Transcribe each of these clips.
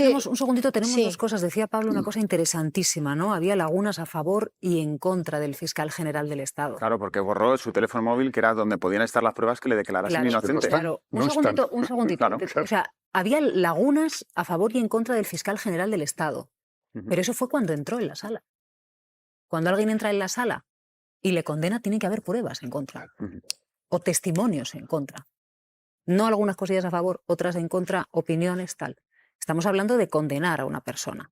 un segundito, tenemos dos cosas. Decía Pablo una cosa interesantísima, ¿no? Había lagunas a favor y en contra del fiscal general del Estado. Claro, porque borró su teléfono móvil, que era donde podían estar las pruebas que le declarasen inocente. Claro, un segundito. Claro. O sea, había lagunas a favor y en contra del fiscal general del Estado. Pero eso fue cuando entró en la sala. Cuando alguien entra en la sala y le condena, tiene que haber pruebas en contra. O testimonios en contra. No algunas cosillas a favor, otras en contra, opiniones, tal. Estamos hablando de condenar a una persona.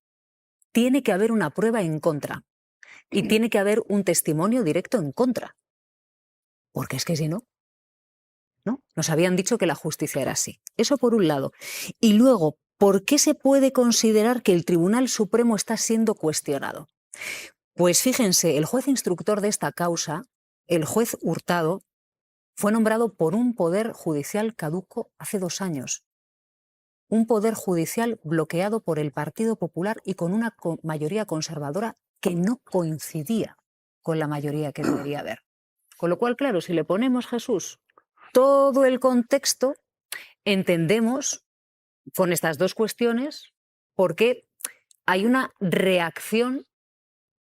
Tiene que haber una prueba en contra. Y tiene que haber un testimonio directo en contra. Porque es que si no, ¿no? Nos habían dicho que la justicia era así. Eso por un lado. Y luego, ¿por qué se puede considerar que el Tribunal Supremo está siendo cuestionado? Pues fíjense, el juez instructor de esta causa, el juez Hurtado, fue nombrado por un poder judicial caduco hace 2 años. Un poder judicial bloqueado por el Partido Popular y con una mayoría conservadora que no coincidía con la mayoría que debería haber. Con lo cual, claro, si le ponemos, Jesús, todo el contexto, entendemos con estas dos cuestiones por qué hay una reacción,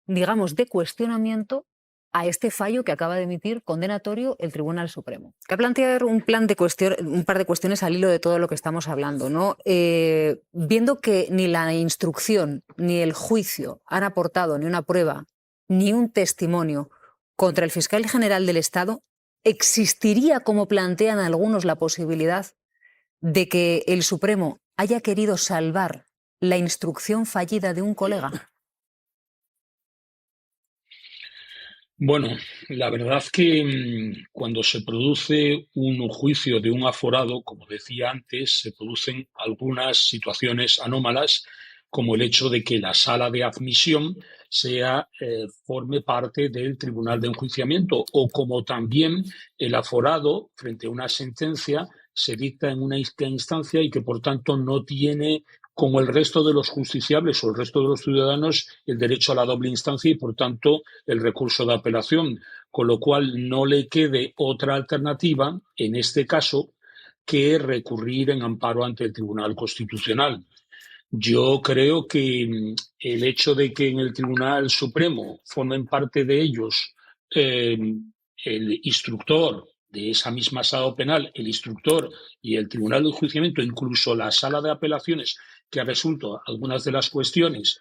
digamos, de cuestionamiento a este fallo que acaba de emitir condenatorio el Tribunal Supremo. Que ha planteado un par de cuestiones al hilo de todo lo que estamos hablando, ¿no? Viendo que ni la instrucción ni el juicio han aportado ni una prueba ni un testimonio contra el fiscal general del Estado, ¿existiría, como plantean algunos, la posibilidad de que el Supremo haya querido salvar la instrucción fallida de un colega? Bueno, la verdad que cuando se produce un juicio de un aforado, como decía antes, se producen algunas situaciones anómalas, como el hecho de que la sala de admisión forme parte del tribunal de enjuiciamiento, o como también el aforado, frente a una sentencia, se dicta en una instancia y que, por tanto, no tiene, como el resto de los justiciables o el resto de los ciudadanos, el derecho a la doble instancia y, por tanto, el recurso de apelación, con lo cual no le quede otra alternativa, en este caso, que recurrir en amparo ante el Tribunal Constitucional. Yo creo que el hecho de que en el Tribunal Supremo formen parte de ellos el instructor de esa misma sala penal, el instructor y el Tribunal de Enjuiciamiento, incluso la sala de apelaciones, que ha resuelto algunas de las cuestiones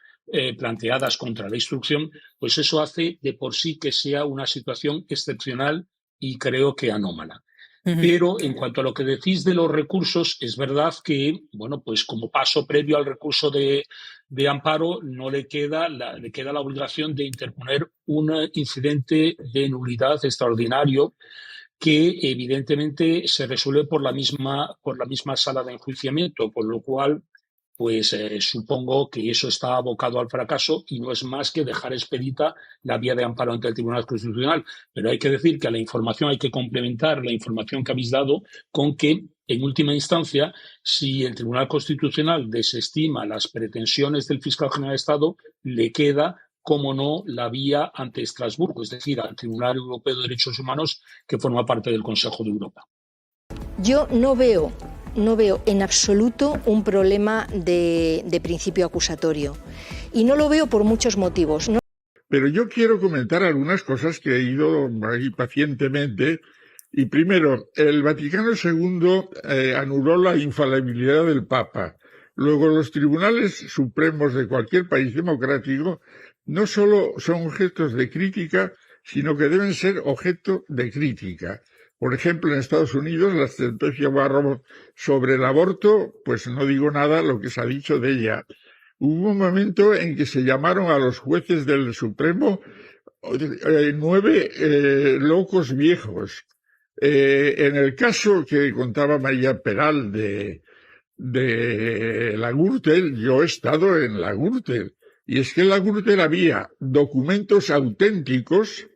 planteadas contra la instrucción, pues eso hace de por sí que sea una situación excepcional y creo que anómala. Pero en cuanto a lo que decís de los recursos, es verdad que, bueno, pues como paso previo al recurso de amparo, le queda la obligación de interponer un incidente de nulidad extraordinario que evidentemente se resuelve por la misma sala de enjuiciamiento, con lo cual pues supongo que eso está abocado al fracaso y no es más que dejar expedita la vía de amparo ante el Tribunal Constitucional. Pero hay que decir que a la información hay que complementar la información que habéis dado con que, en última instancia, si el Tribunal Constitucional desestima las pretensiones del fiscal general de Estado, le queda, como no, la vía ante Estrasburgo, es decir, al Tribunal Europeo de Derechos Humanos, que forma parte del Consejo de Europa. Yo no veo en absoluto un problema de principio acusatorio. Y no lo veo por muchos motivos. Pero yo quiero comentar algunas cosas que he ido ahí pacientemente. Y primero, el Vaticano II anuló la infalibilidad del Papa. Luego, los tribunales supremos de cualquier país democrático no solo son objetos de crítica, sino que deben ser objeto de crítica. Por ejemplo, en Estados Unidos, la sentencia Barrow sobre el aborto, pues no digo nada lo que se ha dicho de ella. Hubo un momento en que se llamaron a los jueces del Supremo 9 locos viejos. En el caso que contaba María Peral de la Gürtel, yo he estado en la Gürtel, y es que en la Gürtel había documentos auténticos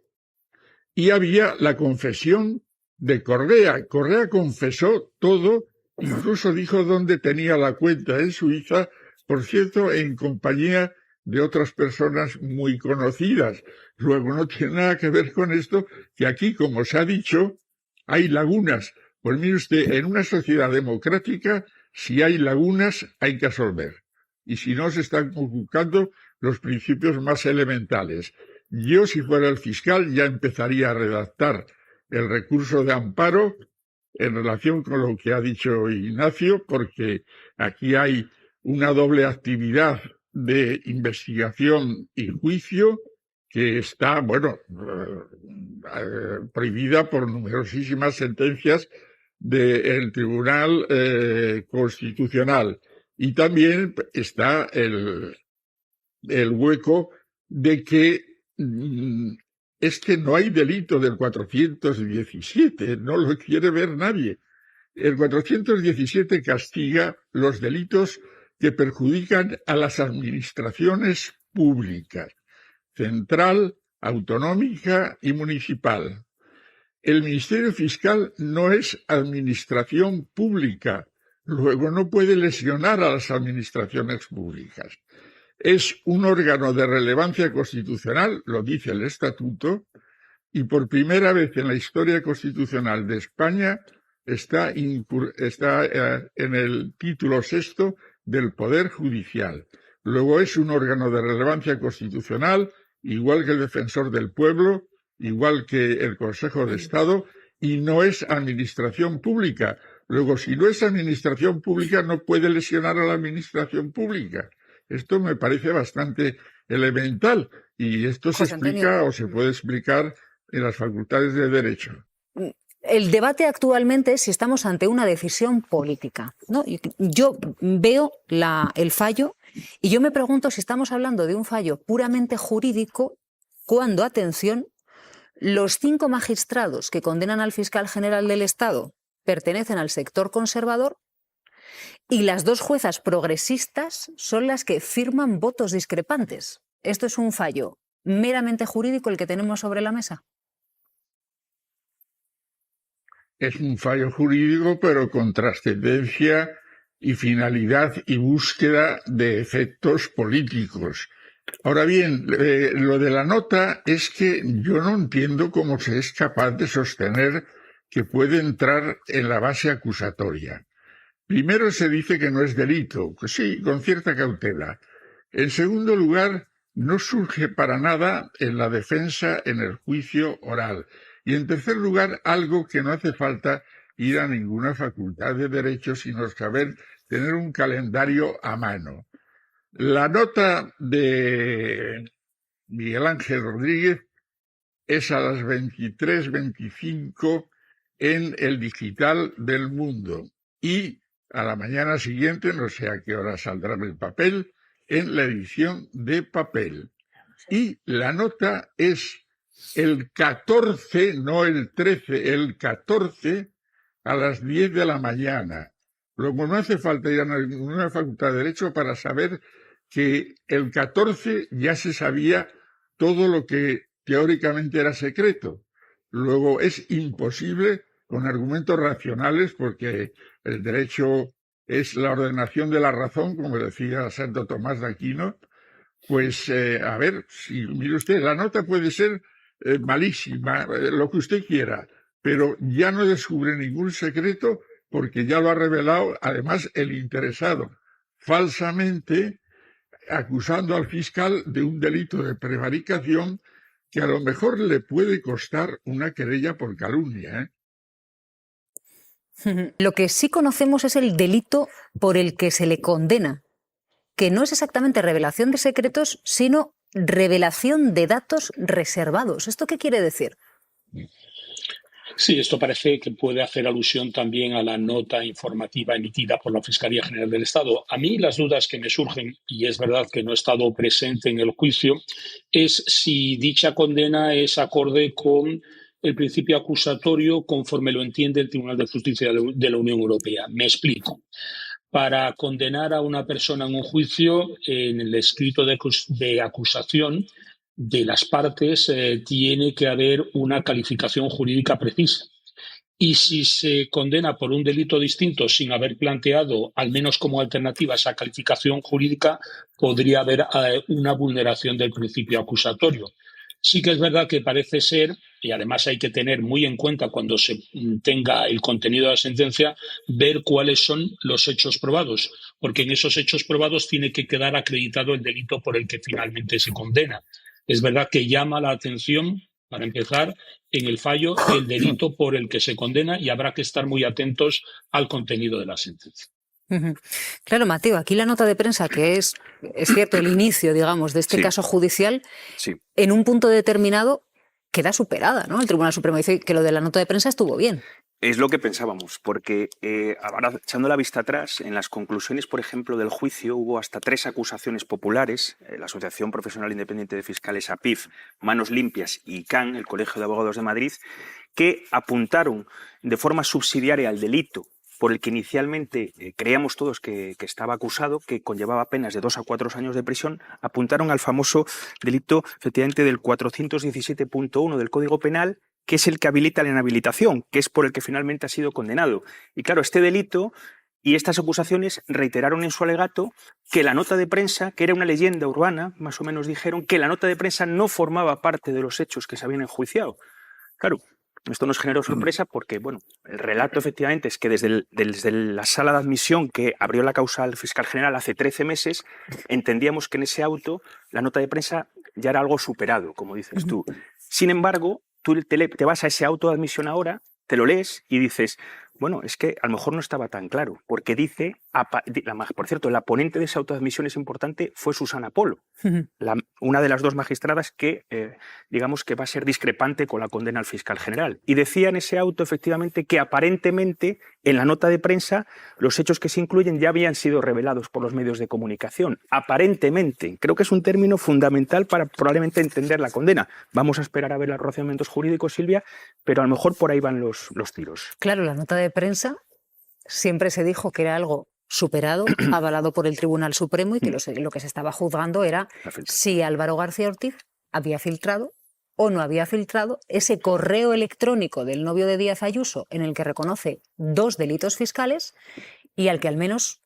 y había la confesión de Correa. Correa confesó todo, incluso dijo dónde tenía la cuenta en Suiza, por cierto, en compañía de otras personas muy conocidas. Luego no tiene nada que ver con esto, que aquí, como se ha dicho, hay lagunas. Pues mire usted, en una sociedad democrática, si hay lagunas, hay que resolver. y si no se están conculcando los principios más elementales. Yo, si fuera el fiscal, ya empezaría a redactar el recurso de amparo en relación con lo que ha dicho Ignacio, porque aquí hay una doble actividad de investigación y juicio que está, prohibida por numerosísimas sentencias del Tribunal Constitucional. Y también está el hueco de que es que no hay delito del 417, no lo quiere ver nadie. El 417 castiga los delitos que perjudican a las administraciones públicas, central, autonómica y municipal. El Ministerio Fiscal no es administración pública, luego no puede lesionar a las administraciones públicas. Es un órgano de relevancia constitucional, lo dice el Estatuto, y por primera vez en la historia constitucional de España está en el título sexto del Poder Judicial. Luego es un órgano de relevancia constitucional, igual que el Defensor del Pueblo, igual que el Consejo de Estado, y no es administración pública. Luego, si no es administración pública, no puede lesionar a la administración pública. Esto me parece bastante elemental y esto se explica o se puede explicar en las facultades de Derecho. El debate actualmente es si estamos ante una decisión política, ¿no? Yo veo el fallo y yo me pregunto si estamos hablando de un fallo puramente jurídico cuando, atención, los 5 magistrados que condenan al fiscal general del Estado pertenecen al sector conservador y las 2 juezas progresistas son las que firman votos discrepantes. ¿Esto es un fallo meramente jurídico el que tenemos sobre la mesa? Es un fallo jurídico, pero con trascendencia y finalidad y búsqueda de efectos políticos. Ahora bien, lo de la nota es que yo no entiendo cómo se es capaz de sostener que puede entrar en la base acusatoria. Primero se dice que no es delito, pues sí, con cierta cautela. En segundo lugar, no surge para nada en la defensa en el juicio oral. Y en tercer lugar, algo que no hace falta ir a ninguna facultad de Derecho, sino tener un calendario a mano. La nota de Miguel Ángel Rodríguez es a las 23:25 en el Digital del Mundo y a la mañana siguiente, no sé a qué hora saldrá el papel, en la edición de papel. Y la nota es el 14, no el 13, el 14 a las 10 de la mañana. Luego no hace falta ir a ninguna facultad de Derecho para saber que el 14 ya se sabía todo lo que teóricamente era secreto. Luego es imposible con argumentos racionales, porque el derecho es la ordenación de la razón, como decía Santo Tomás de Aquino, pues mire usted, la nota puede ser malísima, lo que usted quiera, pero ya no descubre ningún secreto porque ya lo ha revelado, además, el interesado, falsamente acusando al fiscal de un delito de prevaricación que a lo mejor le puede costar una querella por calumnia, ¿eh? Lo que sí conocemos es el delito por el que se le condena, que no es exactamente revelación de secretos, sino revelación de datos reservados. ¿Esto qué quiere decir? Sí, esto parece que puede hacer alusión también a la nota informativa emitida por la Fiscalía General del Estado. A mí las dudas que me surgen, y es verdad que no he estado presente en el juicio, es si dicha condena es acorde con el principio acusatorio conforme lo entiende el Tribunal de Justicia de la Unión Europea. Me explico. Para condenar a una persona en un juicio, en el escrito de acusación de las partes tiene que haber una calificación jurídica precisa. Y si se condena por un delito distinto sin haber planteado, al menos como alternativa, esa calificación jurídica, podría haber una vulneración del principio acusatorio. Sí que es verdad que parece ser y además hay que tener muy en cuenta cuando se tenga el contenido de la sentencia, ver cuáles son los hechos probados, porque en esos hechos probados tiene que quedar acreditado el delito por el que finalmente se condena. Es verdad que llama la atención, para empezar, en el fallo el delito por el que se condena, y habrá que estar muy atentos al contenido de la sentencia. Claro, Mateo, aquí la nota de prensa, que es cierto, el inicio, digamos, de este caso judicial, en un punto determinado queda superada, ¿no? El Tribunal Supremo dice que lo de la nota de prensa estuvo bien. Es lo que pensábamos, porque ahora, echando la vista atrás, en las conclusiones, por ejemplo, del juicio, hubo hasta 3 acusaciones populares, la Asociación Profesional Independiente de Fiscales, APIF, Manos Limpias y CAN, el Colegio de Abogados de Madrid, que apuntaron de forma subsidiaria al delito por el que inicialmente creíamos todos que estaba acusado, que conllevaba penas de 2 a 4 años de prisión, apuntaron al famoso delito, efectivamente, del 417.1 del Código Penal, que es el que habilita la inhabilitación, que es por el que finalmente ha sido condenado. Y claro, este delito y estas acusaciones reiteraron en su alegato que la nota de prensa, que era una leyenda urbana, más o menos dijeron, que la nota de prensa no formaba parte de los hechos que se habían enjuiciado. Claro, esto nos generó sorpresa porque, bueno, el relato efectivamente es que desde la sala de admisión que abrió la causa al fiscal general hace 13 meses, entendíamos que en ese auto la nota de prensa ya era algo superado, como dices tú. Sin embargo, tú te vas a ese auto de admisión ahora, te lo lees y dices, bueno, es que a lo mejor no estaba tan claro, porque dice, por cierto, la ponente de esa auto de admisión es importante, fue Susana Polo, una de las 2 magistradas que, digamos, que va a ser discrepante con la condena al fiscal general. Y decía en ese auto, efectivamente, que aparentemente en la nota de prensa los hechos que se incluyen ya habían sido revelados por los medios de comunicación. Aparentemente. Creo que es un término fundamental para probablemente entender la condena. Vamos a esperar a ver los razonamientos jurídicos, Silvia, pero a lo mejor por ahí van los tiros. Claro, la nota de prensa siempre se dijo que era algo superado, avalado por el Tribunal Supremo, y que lo que se estaba juzgando era si Álvaro García Ortiz había filtrado o no había filtrado ese correo electrónico del novio de Díaz Ayuso en el que reconoce 2 delitos fiscales y al que al menos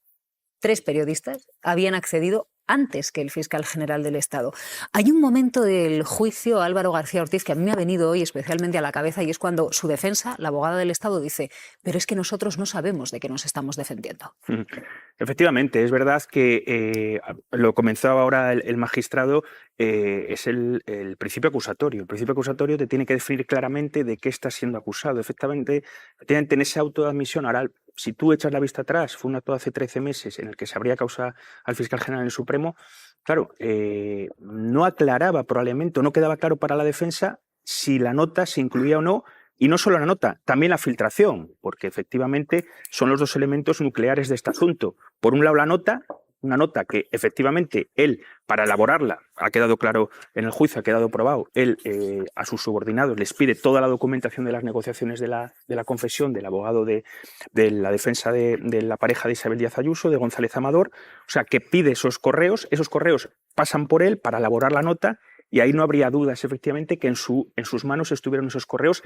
3 periodistas habían accedido antes que el fiscal general del Estado. Hay un momento del juicio a Álvaro García Ortiz que a mí me ha venido hoy especialmente a la cabeza, y es cuando su defensa, la abogada del Estado, dice, pero es que nosotros no sabemos de qué nos estamos defendiendo. Efectivamente, es verdad que lo comenzaba ahora el magistrado, es el principio acusatorio. El principio acusatorio te tiene que definir claramente de qué estás siendo acusado. Efectivamente, en ese auto de admisión, ahora, si tú echas la vista atrás, fue un acto de hace 13 meses en el que se abría causa al fiscal general en el Supremo, claro, no aclaraba probablemente, o no quedaba claro para la defensa si la nota se incluía o no, y no solo la nota, también la filtración, porque efectivamente son los 2 elementos nucleares de este asunto. Por un lado, la nota, una nota que efectivamente él, para elaborarla, ha quedado claro en el juicio, ha quedado probado, él a sus subordinados les pide toda la documentación de las negociaciones de la confesión del abogado de la defensa de la pareja de Isabel Díaz Ayuso, de González Amador, o sea, que pide esos correos pasan por él para elaborar la nota, y ahí no habría dudas, efectivamente, que en sus manos estuvieron esos correos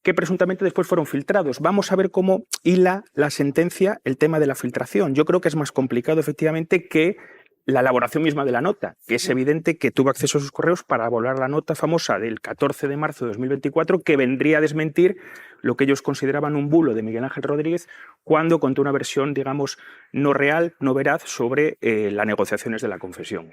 que presuntamente después fueron filtrados. Vamos a ver cómo hila la sentencia el tema de la filtración. Yo creo que es más complicado, efectivamente, que la elaboración misma de la nota, que es evidente que tuvo acceso a sus correos para elaborar la nota famosa del 14 de marzo de 2024, que vendría a desmentir lo que ellos consideraban un bulo de Miguel Ángel Rodríguez cuando contó una versión, digamos, no real, no veraz, sobre las negociaciones de la confesión.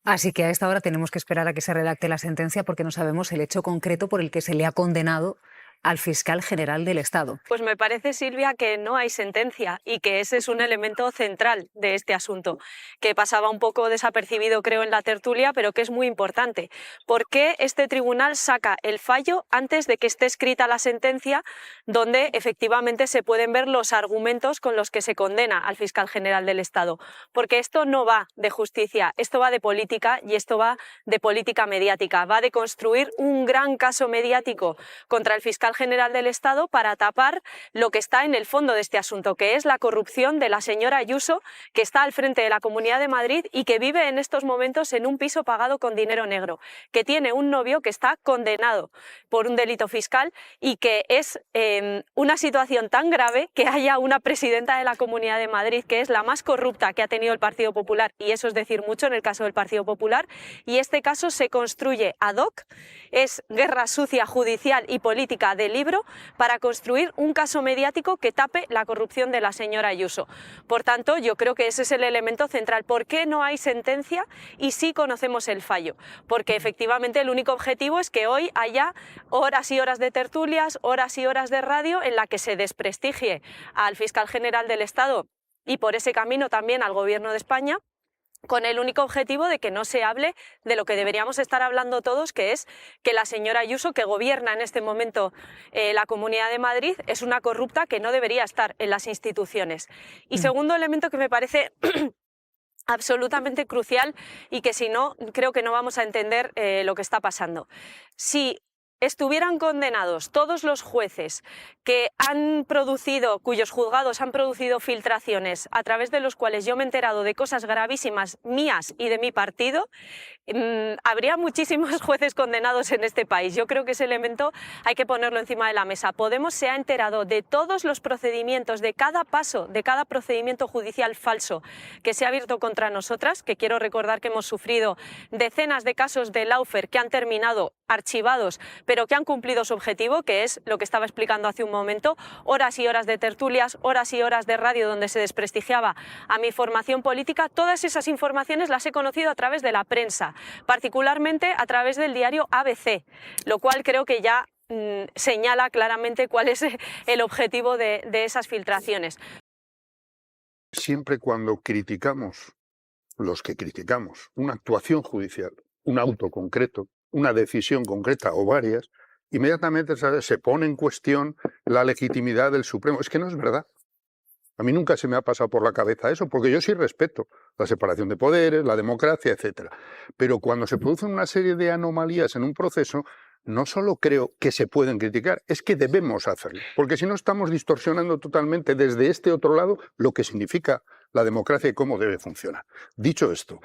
Así que a esta hora tenemos que esperar a que se redacte la sentencia, porque no sabemos el hecho concreto por el que se le ha condenado al fiscal general del Estado. Pues me parece, Silvia, que no hay sentencia y que ese es un elemento central de este asunto, que pasaba un poco desapercibido, creo, en la tertulia, pero que es muy importante. ¿Por qué este tribunal saca el fallo antes de que esté escrita la sentencia, donde efectivamente se pueden ver los argumentos con los que se condena al fiscal general del Estado? Porque esto no va de justicia, esto va de política, y esto va de política mediática, va de construir un gran caso mediático contra el fiscal fiscal general del Estado para tapar lo que está en el fondo de este asunto, que es la corrupción de la señora Ayuso, que está al frente de la Comunidad de Madrid y que vive en estos momentos en un piso pagado con dinero negro, que tiene un novio que está condenado por un delito fiscal y que es una situación tan grave que haya una presidenta de la Comunidad de Madrid que es la más corrupta que ha tenido el Partido Popular, y eso es decir mucho en el caso del Partido Popular, y este caso se construye ad hoc, es guerra sucia judicial y política de libro para construir un caso mediático que tape la corrupción de la señora Ayuso. Por tanto, yo creo que ese es el elemento central. ¿Por qué no hay sentencia y sí conocemos el fallo? Porque efectivamente el único objetivo es que hoy haya horas y horas de tertulias, horas y horas de radio en la que se desprestigie al fiscal general del Estado y por ese camino también al Gobierno de España, con el único objetivo de que no se hable de lo que deberíamos estar hablando todos, que es que la señora Ayuso, que gobierna en este momento la Comunidad de Madrid, es una corrupta que no debería estar en las instituciones. Y segundo elemento que me parece absolutamente crucial y que si no, creo que no vamos a entender lo que está pasando. Si estuvieran condenados todos los jueces que han producido, cuyos juzgados han producido filtraciones a través de los cuales yo me he enterado de cosas gravísimas mías y de mi partido, habría muchísimos jueces condenados en este país. Yo creo que ese elemento hay que ponerlo encima de la mesa. Podemos se ha enterado de todos los procedimientos, de cada paso, de cada procedimiento judicial falso que se ha abierto contra nosotras, que quiero recordar que hemos sufrido decenas de casos de lawfare que han terminado archivados, pero que han cumplido su objetivo, que es lo que estaba explicando hace un momento, horas y horas de tertulias, horas y horas de radio donde se desprestigiaba a mi formación política. Todas esas informaciones las he conocido a través de la prensa, particularmente a través del diario ABC, lo cual creo que ya señala claramente cuál es el objetivo de esas filtraciones. Siempre cuando criticamos, los que criticamos, una actuación judicial, un auto concreto, una decisión concreta o varias, inmediatamente se pone en cuestión la legitimidad del Supremo. Es que no es verdad. A mí nunca se me ha pasado por la cabeza eso, porque yo sí respeto la separación de poderes, la democracia, etc. Pero cuando se producen una serie de anomalías en un proceso, no solo creo que se pueden criticar, es que debemos hacerlo. Porque si no estamos distorsionando totalmente desde este otro lado lo que significa la democracia y cómo debe funcionar. Dicho esto,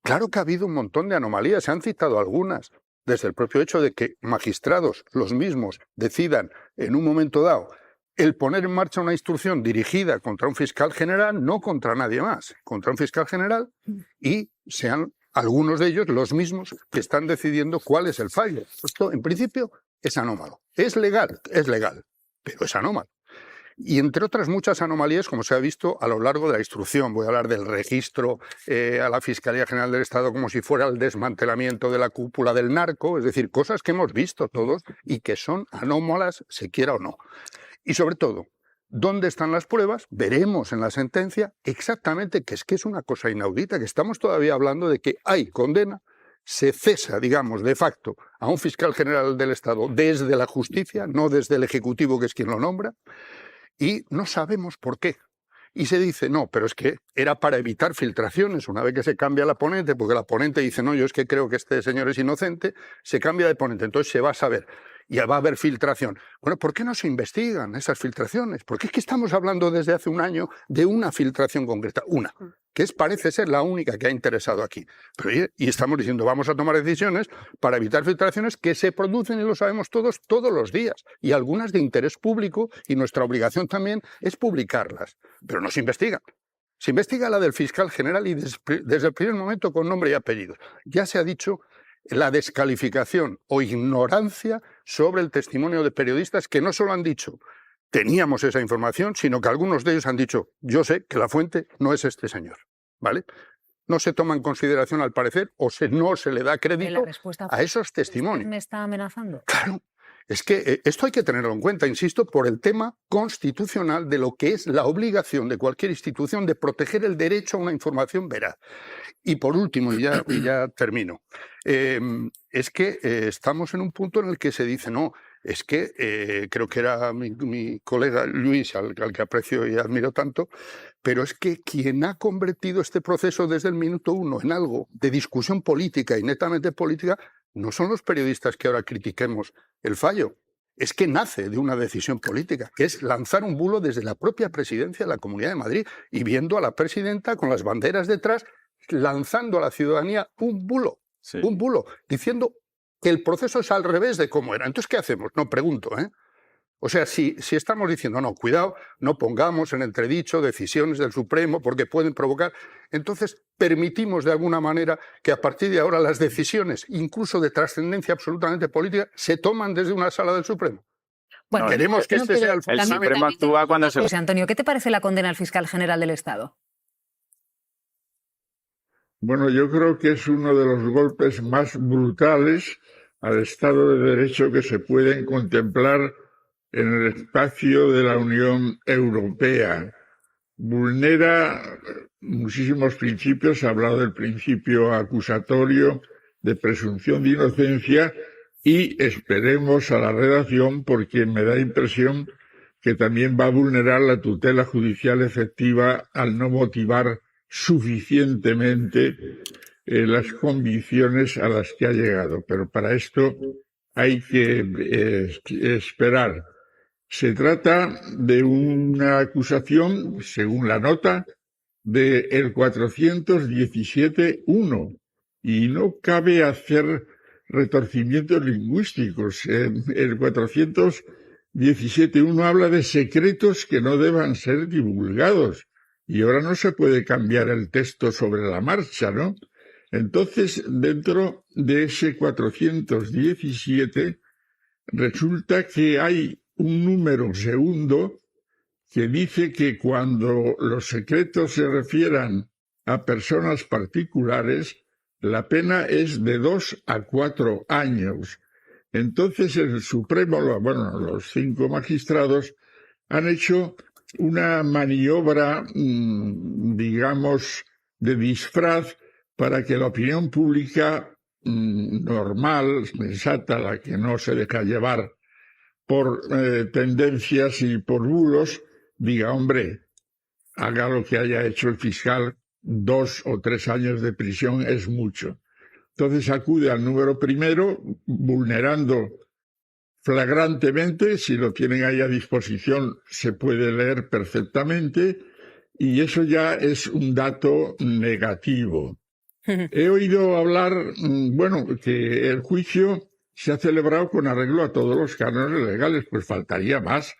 claro que ha habido un montón de anomalías, se han citado algunas, desde el propio hecho de que magistrados, los mismos, decidan en un momento dado el poner en marcha una instrucción dirigida contra un fiscal general, no contra nadie más, contra un fiscal general, y sean algunos de ellos los mismos que están decidiendo cuál es el fallo. Esto, en principio, es anómalo. Es legal, pero es anómalo. Y entre otras muchas anomalías, como se ha visto a lo largo de la instrucción, voy a hablar del registro a la Fiscalía General del Estado como si fuera el desmantelamiento de la cúpula del narco, es decir, cosas que hemos visto todos y que son anómalas, se quiera o no. Y sobre todo, ¿dónde están las pruebas? Veremos en la sentencia exactamente que es una cosa inaudita, que estamos todavía hablando de que hay condena, se cesa, digamos, de facto a un fiscal general del Estado desde la justicia, no desde el Ejecutivo, que es quien lo nombra, y no sabemos por qué. Y se dice, no, pero es que era para evitar filtraciones. Una vez que se cambia la ponente, porque la ponente dice, no, yo es que creo que este señor es inocente, se cambia de ponente, entonces se va a saber. Y va a haber filtración. Bueno, ¿por qué no se investigan esas filtraciones? Porque es que estamos hablando desde hace un año de una filtración concreta, una, que parece ser la única que ha interesado aquí. Pero, y estamos diciendo, vamos a tomar decisiones para evitar filtraciones que se producen, y lo sabemos todos los días, y algunas de interés público, y nuestra obligación también es publicarlas. Pero no se investigan. Se investiga la del fiscal general y desde el primer momento con nombre y apellido. Ya se ha dicho la descalificación o ignorancia sobre el testimonio de periodistas que no solo han dicho teníamos esa información, sino que algunos de ellos han dicho yo sé que la fuente no es este señor, ¿vale? No se toma en consideración al parecer o no se le da crédito a esos testimonios. ¿Me está amenazando? Claro. Es que esto hay que tenerlo en cuenta, insisto, por el tema constitucional de lo que es la obligación de cualquier institución de proteger el derecho a una información veraz. Y por último, y ya termino, es que estamos en un punto en el que se dice, no, es que creo que era mi colega Luis, al que aprecio y admiro tanto, pero es que quien ha convertido este proceso desde el minuto uno en algo de discusión política y netamente política no son los periodistas que ahora critiquemos el fallo, es que nace de una decisión política, que es lanzar un bulo desde la propia presidencia de la Comunidad de Madrid y viendo a la presidenta con las banderas detrás lanzando a la ciudadanía un bulo, diciendo que el proceso es al revés de cómo era. Entonces, ¿qué hacemos? No, pregunto, ¿eh? O sea, si estamos diciendo, no, cuidado, no pongamos en entredicho decisiones del Supremo porque pueden provocar, entonces permitimos de alguna manera que a partir de ahora las decisiones, incluso de trascendencia absolutamente política, se toman desde una sala del Supremo. Bueno, queremos que este sea el El Supremo actúa cuando se... José Antonio, ¿qué te parece la condena al fiscal general del Estado? Bueno, yo creo que es uno de los golpes más brutales al Estado de Derecho que se pueden contemplar en el espacio de la Unión Europea. Vulnera muchísimos principios, se ha hablado del principio acusatorio, de presunción de inocencia, y esperemos a la redacción porque me da impresión que también va a vulnerar la tutela judicial efectiva al no motivar suficientemente las convicciones a las que ha llegado. Pero para esto hay que esperar. Se trata de una acusación, según la nota, del 417.1 y no cabe hacer retorcimientos lingüísticos. El 417.1 habla de secretos que no deban ser divulgados y ahora no se puede cambiar el texto sobre la marcha, ¿no? Entonces, dentro de ese 417 resulta que hay un número segundo que dice que cuando los secretos se refieran a personas particulares, la pena es de 2 a 4 años. Entonces el Supremo, los 5 magistrados, han hecho una maniobra, digamos, de disfraz para que la opinión pública normal, sensata, la que no se deja llevar por tendencias y por bulos, diga, hombre, haga lo que haya hecho el fiscal, 2 o 3 años de prisión es mucho. Entonces acude al número primero, vulnerando flagrantemente, si lo tienen ahí a disposición se puede leer perfectamente, y eso ya es un dato negativo. He oído hablar, que el juicio se ha celebrado con arreglo a todos los cánones legales, pues faltaría más.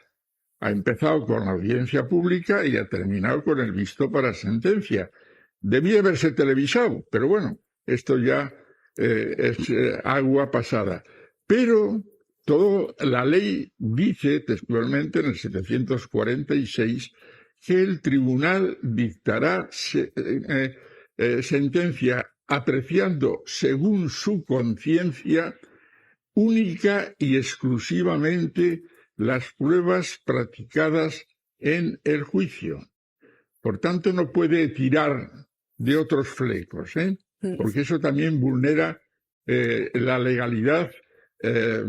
Ha empezado con la audiencia pública y ha terminado con el visto para sentencia. Debía haberse televisado, pero bueno, esto ya es agua pasada. Pero la ley dice textualmente en el 746 que el tribunal dictará sentencia apreciando según su conciencia única y exclusivamente las pruebas practicadas en el juicio. Por tanto, no puede tirar de otros flecos, porque eso también vulnera la legalidad que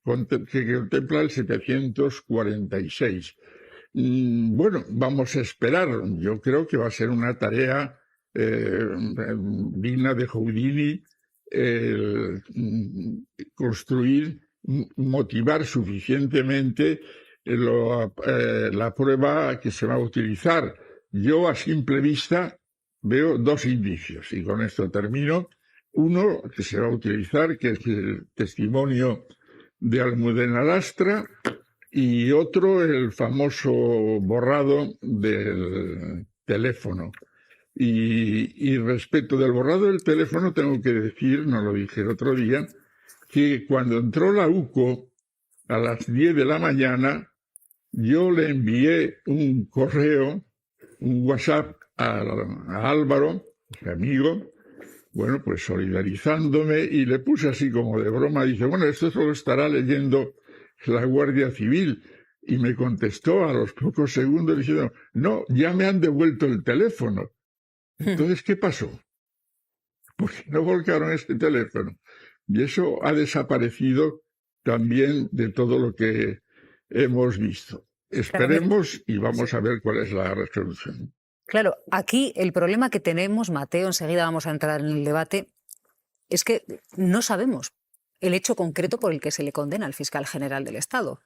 contempla el 746. Vamos a esperar. Yo creo que va a ser una tarea digna de Houdini construir, motivar suficientemente la prueba que se va a utilizar. Yo a simple vista veo 2 indicios y con esto termino. Uno que se va a utilizar, que es el testimonio de Almudena Lastra, y otro el famoso borrado del teléfono. Y respecto del borrado del teléfono tengo que decir, no lo dije el otro día, que cuando entró la UCO a las 10 de la mañana, yo le envié un correo, un WhatsApp a Álvaro, mi amigo, pues solidarizándome, y le puse así como de broma, dice, esto solo estará leyendo la Guardia Civil. Y me contestó a los pocos segundos diciendo, no, ya me han devuelto el teléfono. Entonces, ¿qué pasó? Porque no volcaron este teléfono. Y eso ha desaparecido también de todo lo que hemos visto. Esperemos y vamos a ver cuál es la resolución. Claro, aquí el problema que tenemos, Mateo, enseguida vamos a entrar en el debate, es que no sabemos el hecho concreto por el que se le condena al fiscal general del Estado.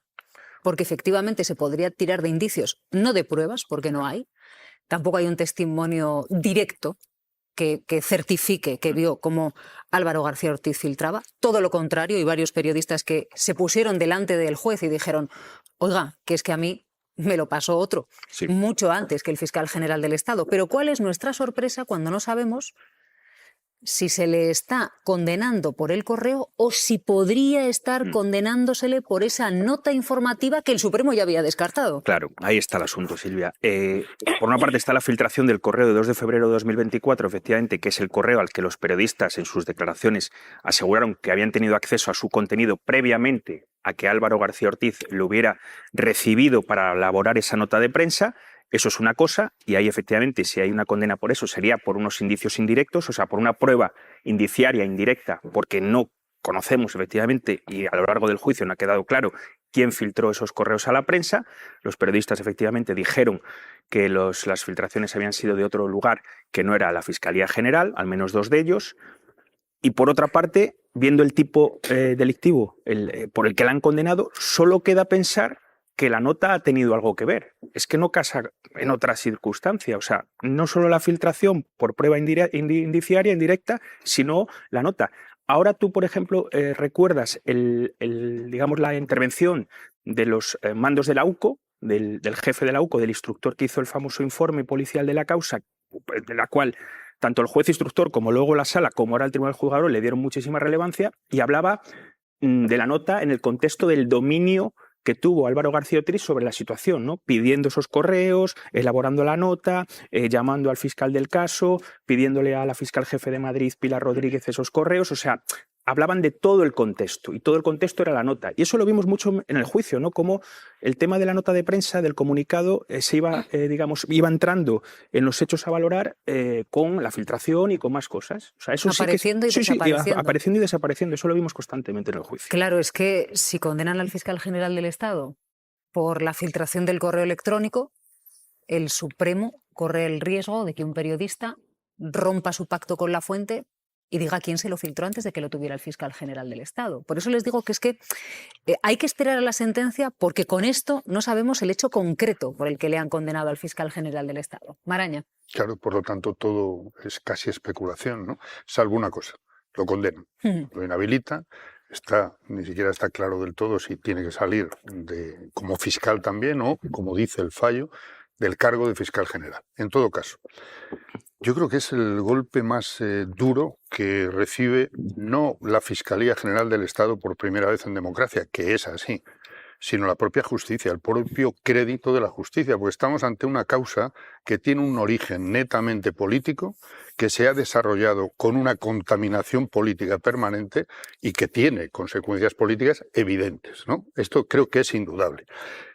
Porque efectivamente se podría tirar de indicios, no de pruebas, porque no hay. Tampoco hay un testimonio directo que certifique que vio cómo Álvaro García Ortiz filtraba. Todo lo contrario, y varios periodistas que se pusieron delante del juez y dijeron, oiga, que es que a mí me lo pasó otro, Sí. mucho antes que el fiscal general del Estado. Pero ¿cuál es nuestra sorpresa cuando no sabemos si se le está condenando por el correo o si podría estar condenándosele por esa nota informativa que el Supremo ya había descartado? Claro, ahí está el asunto, Silvia. Por una parte está la filtración del correo de 2 de febrero de 2024, efectivamente, que es el correo al que los periodistas en sus declaraciones aseguraron que habían tenido acceso a su contenido previamente a que Álvaro García Ortiz lo hubiera recibido para elaborar esa nota de prensa. Eso es una cosa, y ahí efectivamente, si hay una condena por eso, sería por unos indicios indirectos, o sea, por una prueba indiciaria indirecta, porque no conocemos efectivamente, y a lo largo del juicio no ha quedado claro quién filtró esos correos a la prensa. Los periodistas efectivamente dijeron que las filtraciones habían sido de otro lugar que no era la Fiscalía General, al menos 2 de ellos. Y por otra parte, viendo el tipo delictivo por el que la han condenado, solo queda pensar que la nota ha tenido algo que ver. Es que no casa en otra circunstancia. O sea, no solo la filtración por prueba indiciaria, indirecta, sino la nota. Ahora tú, por ejemplo, recuerdas digamos, la intervención de los mandos de la UCO, del jefe de la UCO, del instructor que hizo el famoso informe policial de la causa, de la cual tanto el juez instructor como luego la sala, como ahora el tribunal juzgador, le dieron muchísima relevancia, y hablaba de la nota en el contexto del dominio que tuvo Álvaro García Ortiz sobre la situación, ¿no? Pidiendo esos correos, elaborando la nota, llamando al fiscal del caso, pidiéndole a la fiscal jefe de Madrid, Pilar Rodríguez, esos correos. O sea, hablaban de todo el contexto, y todo el contexto era la nota. Y eso lo vimos mucho en el juicio, ¿no? Como el tema de la nota de prensa, del comunicado, se iba entrando en los hechos a valorar con la filtración y con más cosas. O sea, eso apareciendo y desapareciendo. Sí, apareciendo y desapareciendo. Eso lo vimos constantemente en el juicio. Claro, es que si condenan al fiscal general del Estado por la filtración del correo electrónico, el Supremo corre el riesgo de que un periodista rompa su pacto con la fuente y diga quién se lo filtró antes de que lo tuviera el fiscal general del Estado. Por eso les digo que es que hay que esperar a la sentencia, porque con esto no sabemos el hecho concreto por el que le han condenado al fiscal general del Estado. Maraña. Claro, por lo tanto todo es casi especulación, ¿no? Salvo una cosa, lo condenan, lo inhabilitan, ni siquiera está claro del todo si tiene que salir como fiscal también o, como dice el fallo, del cargo de fiscal general. En todo caso, yo creo que es el golpe más duro que recibe no la Fiscalía General del Estado por primera vez en democracia, que es así, sino la propia justicia, el propio crédito de la justicia, porque estamos ante una causa que tiene un origen netamente político, que se ha desarrollado con una contaminación política permanente y que tiene consecuencias políticas evidentes, ¿no? Esto creo que es indudable.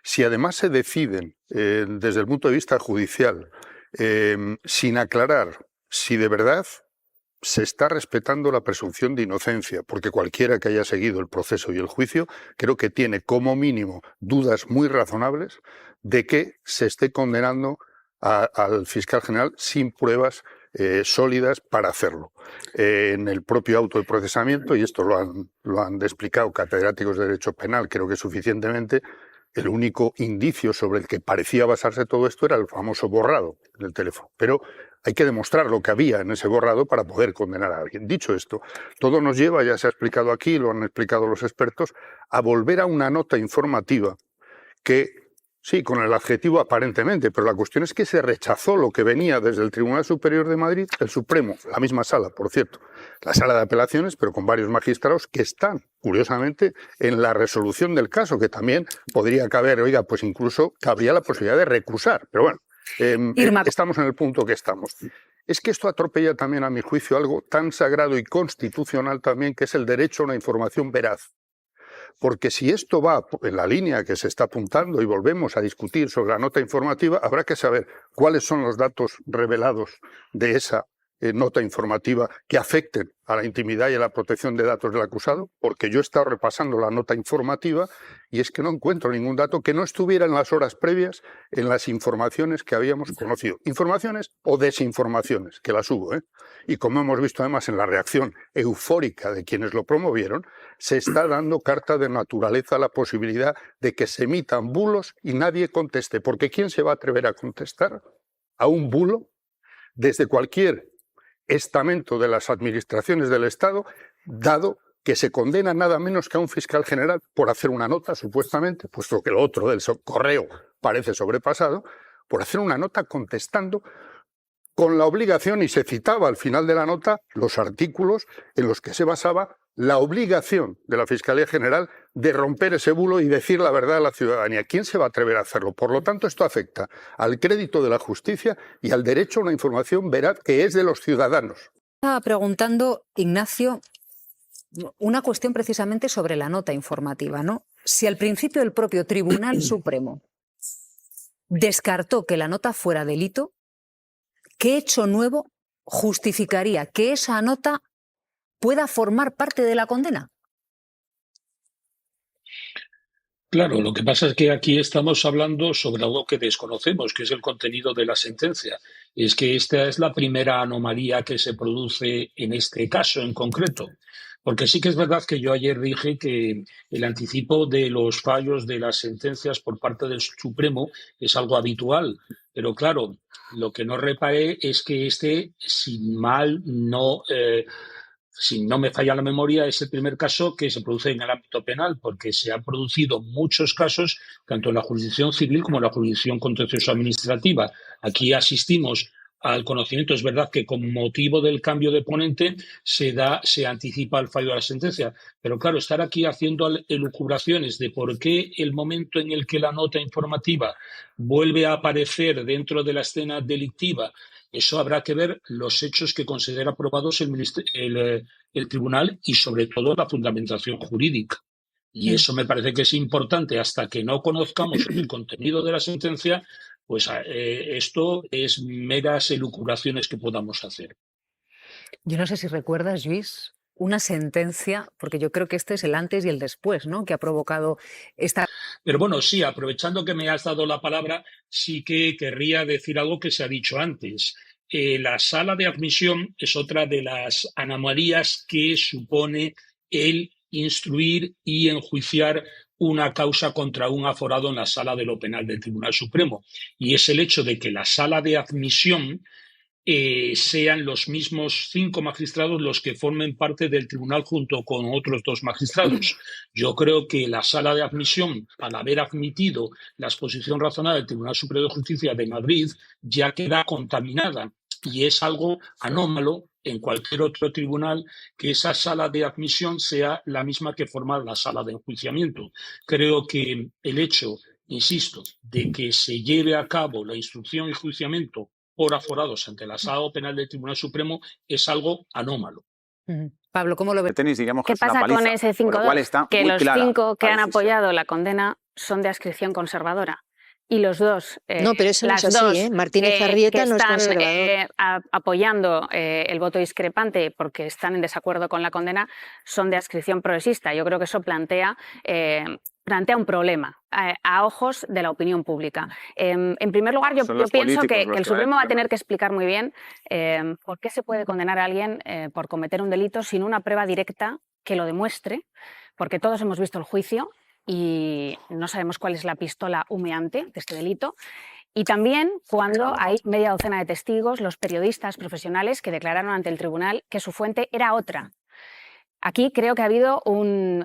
Si además se deciden, desde el punto de vista judicial, sin aclarar si de verdad se está respetando la presunción de inocencia, porque cualquiera que haya seguido el proceso y el juicio creo que tiene como mínimo dudas muy razonables de que se esté condenando al fiscal general sin pruebas sólidas para hacerlo. En el propio auto de procesamiento, y esto lo han explicado catedráticos de Derecho Penal, creo que suficientemente, el único indicio sobre el que parecía basarse todo esto era el famoso borrado del teléfono. Pero hay que demostrar lo que había en ese borrado para poder condenar a alguien. Dicho esto, todo nos lleva, ya se ha explicado aquí, lo han explicado los expertos, a volver a una nota informativa que, sí, con el adjetivo aparentemente, pero la cuestión es que se rechazó lo que venía desde el Tribunal Superior de Madrid, el Supremo, la misma sala, por cierto, la sala de apelaciones, pero con varios magistrados que están, curiosamente, en la resolución del caso, que también podría caber, oiga, pues incluso cabría la posibilidad de recusar, pero bueno, estamos en el punto que estamos. Es que esto atropella también, a mi juicio, algo tan sagrado y constitucional también, que es el derecho a una información veraz. Porque si esto va en la línea que se está apuntando y volvemos a discutir sobre la nota informativa, habrá que saber cuáles son los datos revelados de esa nota informativa que afecten a la intimidad y a la protección de datos del acusado, porque yo he estado repasando la nota informativa y es que no encuentro ningún dato que no estuviera en las horas previas en las informaciones que habíamos conocido. Informaciones o desinformaciones, que las hubo, ¿eh? Y como hemos visto además en la reacción eufórica de quienes lo promovieron, se está dando carta de naturaleza a la posibilidad de que se emitan bulos y nadie conteste, porque ¿quién se va a atrever a contestar a un bulo desde cualquier estamento de las administraciones del Estado, dado que se condena nada menos que a un fiscal general por hacer una nota, supuestamente, puesto que lo otro del correo parece sobrepasado, por hacer una nota contestando con la obligación, y se citaba al final de la nota los artículos en los que se basaba la obligación de la Fiscalía General de romper ese bulo y decir la verdad a la ciudadanía. ¿Quién se va a atrever a hacerlo? Por lo tanto, esto afecta al crédito de la justicia y al derecho a una información veraz que es de los ciudadanos. Estaba preguntando, Ignacio, una cuestión precisamente sobre la nota informativa, ¿no? Si al principio el propio Tribunal Supremo descartó que la nota fuera delito, ¿qué hecho nuevo justificaría que esa nota pueda formar parte de la condena? Claro, lo que pasa es que aquí estamos hablando sobre algo que desconocemos, que es el contenido de la sentencia. Es que esta es la primera anomalía que se produce en este caso en concreto. Porque sí que es verdad que yo ayer dije que el anticipo de los fallos de las sentencias por parte del Supremo es algo habitual. Pero claro, lo que no reparé es que si no me falla la memoria, es el primer caso que se produce en el ámbito penal, porque se han producido muchos casos, tanto en la jurisdicción civil como en la jurisdicción contencioso administrativa. Aquí asistimos al conocimiento. Es verdad que con motivo del cambio de ponente se anticipa el fallo de la sentencia, pero claro, estar aquí haciendo elucubraciones de por qué el momento en el que la nota informativa vuelve a aparecer dentro de la escena delictiva, eso habrá que ver los hechos que considera probados el tribunal y sobre todo la fundamentación jurídica. Y eso me parece que es importante. Hasta que no conozcamos el contenido de la sentencia, pues esto es meras elucubraciones que podamos hacer. Yo no sé si recuerdas, Lluís, una sentencia, porque yo creo que este es el antes y el después, ¿no?, que ha provocado esta... Pero bueno, sí, aprovechando que me has dado la palabra, sí que querría decir algo que se ha dicho antes. La sala de admisión es otra de las anomalías que supone el instruir y enjuiciar una causa contra un aforado en la sala de lo penal del Tribunal Supremo. Y es el hecho de que la sala de admisión sean los mismos 5 magistrados los que formen parte del tribunal junto con otros 2 magistrados. Yo creo que la sala de admisión, al haber admitido la exposición razonada del Tribunal Superior de Justicia de Madrid, ya queda contaminada. Y es algo anómalo en cualquier otro tribunal que esa sala de admisión sea la misma que forma la sala de enjuiciamiento. Creo que el hecho, insisto, de que se lleve a cabo la instrucción y enjuiciamiento por aforados ante la sala penal del Tribunal Supremo es algo anómalo. Pablo, ¿cómo lo ves? ¿Qué pasa con ese 5-2? Que los 5 que han apoyado la condena son de adscripción conservadora. Y los 2, no, pero eso no es así, ¿eh? Martínez Arrieta no es conservador. Apoyando el voto discrepante porque están en desacuerdo con la condena, son de adscripción progresista. Yo creo que eso plantea un problema a ojos de la opinión pública. En primer lugar, yo pienso que el Supremo va a tener que explicar muy bien por qué se puede condenar a alguien por cometer un delito sin una prueba directa que lo demuestre, porque todos hemos visto el juicio y no sabemos cuál es la pistola humeante de este delito. Y también cuando hay media docena de testigos, los periodistas profesionales que declararon ante el tribunal que su fuente era otra. Aquí creo que ha habido un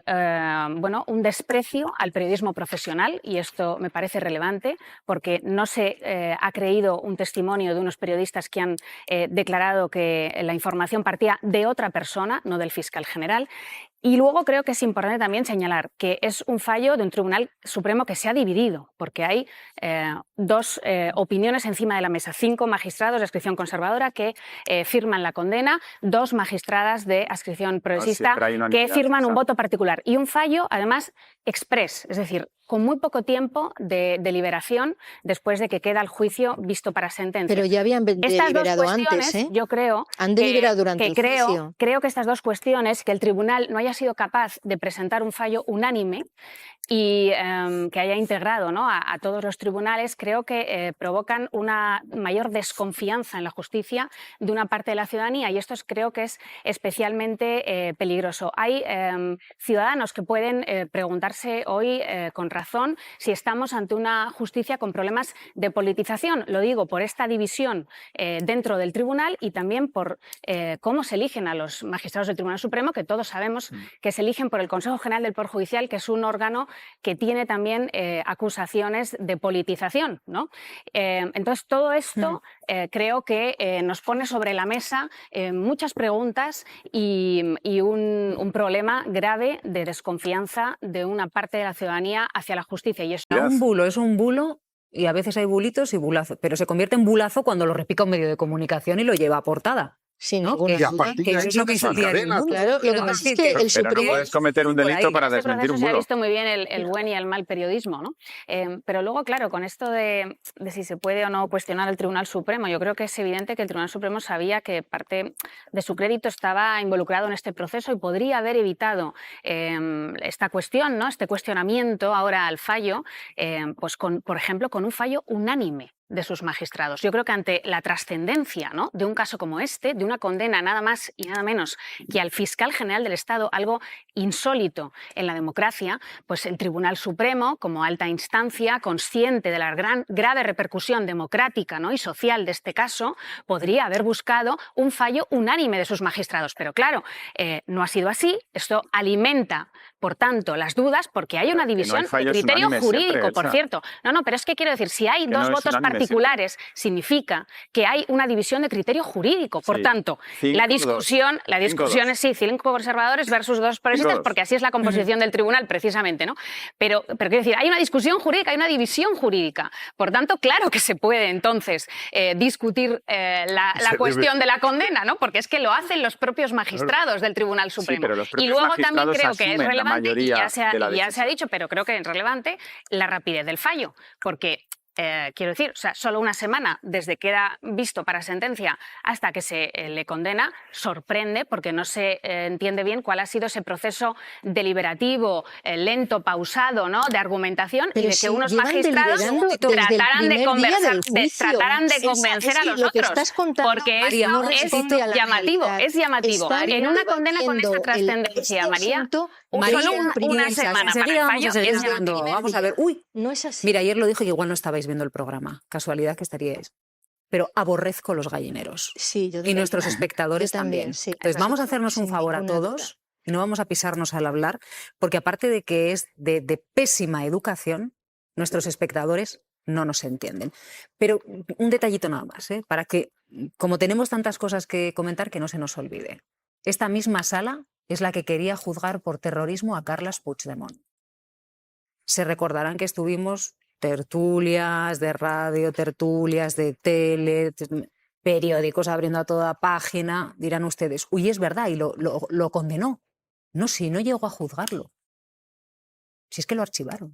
desprecio al periodismo profesional y esto me parece relevante porque no se ha creído un testimonio de unos periodistas que han declarado que la información partía de otra persona, no del fiscal general. Y luego creo que es importante también señalar que es un fallo de un Tribunal Supremo que se ha dividido, porque hay dos opiniones encima de la mesa. 5 magistrados de adscripción conservadora que firman la condena, 2 magistradas de adscripción progresista que firman un voto particular. Y un fallo, además, express, es decir, con muy poco tiempo de deliberación después de que queda el juicio visto para sentencia. Pero ya habían deliberado antes, ¿eh? Yo creo han deliberado durante el juicio. Creo que estas dos cuestiones, que el tribunal no haya sido capaz de presentar un fallo unánime y que haya integrado, ¿no?, a todos los tribunales, creo que provocan una mayor desconfianza en la justicia de una parte de la ciudadanía, y esto creo que es especialmente peligroso. Hay ciudadanos que pueden preguntarse hoy con razón si estamos ante una justicia con problemas de politización. Lo digo por esta división dentro del tribunal y también por cómo se eligen a los magistrados del Tribunal Supremo, que todos sabemos que se eligen por el Consejo General del Poder Judicial, que es un órgano que tiene también acusaciones de politización, ¿no? Entonces, todo esto creo que nos pone sobre la mesa muchas preguntas y un problema grave de desconfianza de una parte de la ciudadanía hacia la justicia. Y eso es un bulo. Y a veces hay bulitos y bulazos, pero se convierte en bulazo cuando lo repica un medio de comunicación y lo lleva a portada. Sí, ¿no? Que es lo que se hacía en el mundo. Claro, lo que pasa es que el Supremo... no puedes cometer un delito para desmentir un bulo. Se ha visto muy bien el buen y el mal periodismo, ¿no? Pero luego, claro, con esto de si se puede o no cuestionar el Tribunal Supremo, yo creo que es evidente que el Tribunal Supremo sabía que parte de su crédito estaba involucrado en este proceso y podría haber evitado esta cuestión, ¿no?, este cuestionamiento ahora al fallo, pues por ejemplo, con un fallo unánime de sus magistrados. Yo creo que ante la trascendencia, ¿no?, de un caso como este, de una condena nada más y nada menos que al fiscal general del Estado, algo insólito en la democracia, pues el Tribunal Supremo, como alta instancia, consciente de la grave repercusión democrática, ¿no?, y social de este caso, podría haber buscado un fallo unánime de sus magistrados. Pero claro, no ha sido así. Esto alimenta, por tanto, las dudas, porque hay una división de criterio jurídico, por cierto. No, pero es que quiero decir, si hay dos votos particulares, significa que hay una división de criterio jurídico. Por tanto, la discusión es 5 conservadores versus 2 progresistas, porque así es la composición del tribunal, precisamente, ¿no? Pero quiero decir, hay una discusión jurídica, hay una división jurídica. Por tanto, claro que se puede entonces discutir la cuestión de la condena, ¿no? Porque es que lo hacen los propios magistrados del Tribunal Supremo. Y luego también creo que es relevante, y ya se ha dicho, pero creo que es relevante la rapidez del fallo, porque quiero decir, o sea, solo una semana desde que queda visto para sentencia hasta que se le condena, sorprende porque no se entiende bien cuál ha sido ese proceso deliberativo, lento, pausado, ¿no?, de argumentación. Pero y de que unos magistrados trataran de convencer a los otros. Porque es llamativo. En una condena con esta trascendencia, María, solo una semana para el fallo es llamativo. Vamos a ver, no es así. Mira, ayer lo dijo que igual no estabais viendo el programa, casualidad que estaríais, pero aborrezco los gallineros. Sí, yo y nuestros espectadores también. Sí. Entonces vamos a hacernos un favor a todos y no vamos a pisarnos al hablar, porque aparte de que es de pésima educación, nuestros espectadores no nos entienden. Pero un detallito nada más, para que, como tenemos tantas cosas que comentar, que no se nos olvide. Esta misma sala es la que quería juzgar por terrorismo a Carles Puigdemont. Se recordarán que estuvimos tertulias de radio, tertulias de tele, periódicos abriendo a toda página. Dirán ustedes, uy, es verdad, y lo condenó. No, si no llegó a juzgarlo. Si es que lo archivaron.